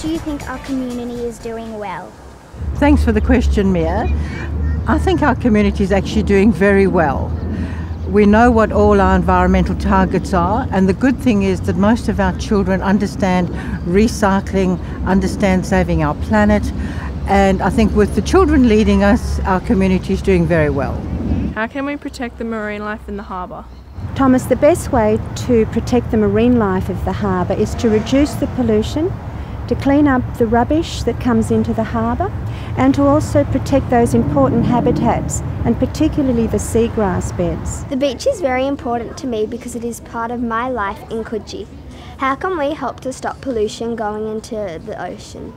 do you think our community is doing well? Thanks for the question, Mia. I think our community is actually doing very well. We know what all our environmental targets are, and the good thing is that most of our children understand recycling, understand saving our planet, and I think with the children leading us, our community is doing very well. How can we protect the marine life in the harbour? Thomas, the best way to protect the marine life of the harbour is to reduce the pollution, to clean up the rubbish that comes into the harbour, and to also protect those important habitats, and particularly the seagrass beds. The beach is very important to me because it is part of my life in Coogee. How can we help to stop pollution going into the ocean?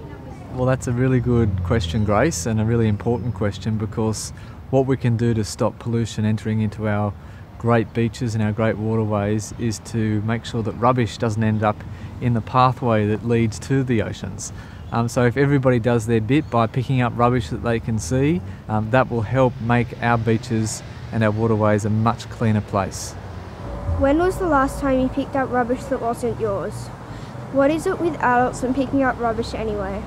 Well, that's a really good question, Grace, and a really important question, because what we can do to stop pollution entering into our great beaches and our great waterways is to make sure that rubbish doesn't end up in the pathway that leads to the oceans. So if everybody does their bit by picking up rubbish that they can see, that will help make our beaches and our waterways a much cleaner place. When was the last time you picked up rubbish that wasn't yours? What is it with adults and picking up rubbish anyway?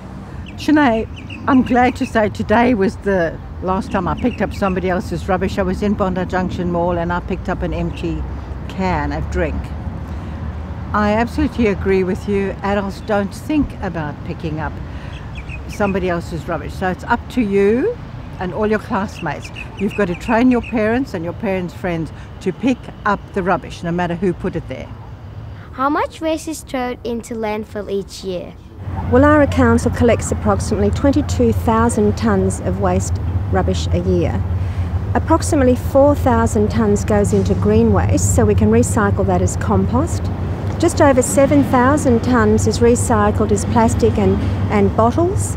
Sinead, I'm glad to say today was the last time I picked up somebody else's rubbish. I was in Bondi Junction Mall and I picked up an empty can of drink. I absolutely agree with you. Adults don't think about picking up somebody else's rubbish. So it's up to you and all your classmates. You've got to train your parents and your parents' friends to pick up the rubbish, no matter who put it there. How much waste is thrown into landfill each year? Woollahra Council collects approximately 22,000 tonnes of waste rubbish a year. Approximately 4,000 tonnes goes into green waste, so we can recycle that as compost. Just over 7,000 tonnes is recycled as plastic and bottles.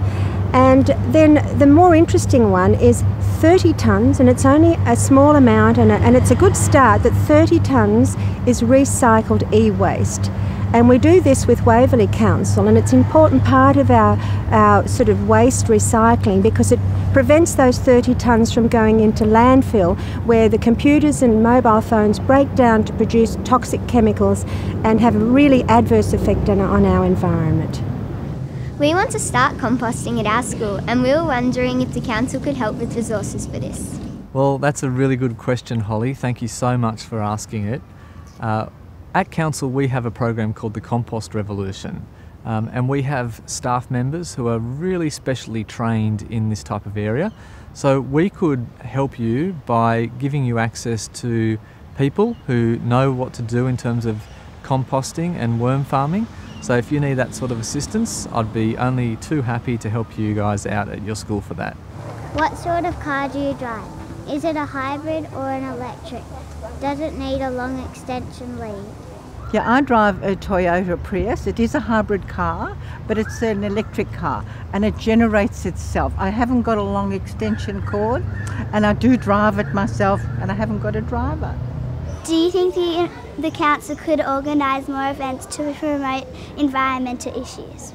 And then the more interesting one is 30 tonnes, and it's only a small amount, and it's a good start, that 30 tonnes is recycled e-waste. And we do this with Waverley Council, and it's an important part of our sort of waste recycling because it prevents those 30 tonnes from going into landfill, where the computers and mobile phones break down to produce toxic chemicals and have a really adverse effect on our environment. We want to start composting at our school, and we were wondering if the council could help with resources for this. Well, that's a really good question, Holly. Thank you so much for asking it. At Council, we have a program called the Compost Revolution, and we have staff members who are really specially trained in this type of area. So we could help you by giving you access to people who know what to do in terms of composting and worm farming. So if you need that sort of assistance, I'd be only too happy to help you guys out at your school for that. What sort of car do you drive? Is it a hybrid or an electric? Does it need a long extension lead? Yeah, I drive a Toyota Prius. It is a hybrid car, but it's an electric car and it generates itself. I haven't got a long extension cord and I do drive it myself and I haven't got a driver. Do you think the council could organise more events to promote environmental issues?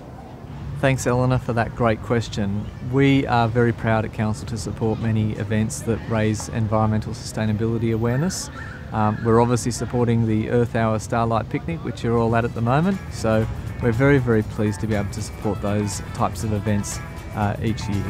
Thanks, Eleanor, for that great question. We are very proud at Council to support many events that raise environmental sustainability awareness. We're obviously supporting the Earth Hour Starlight Picnic, which you're all at the moment, so we're very, very pleased to be able to support those types of events each year.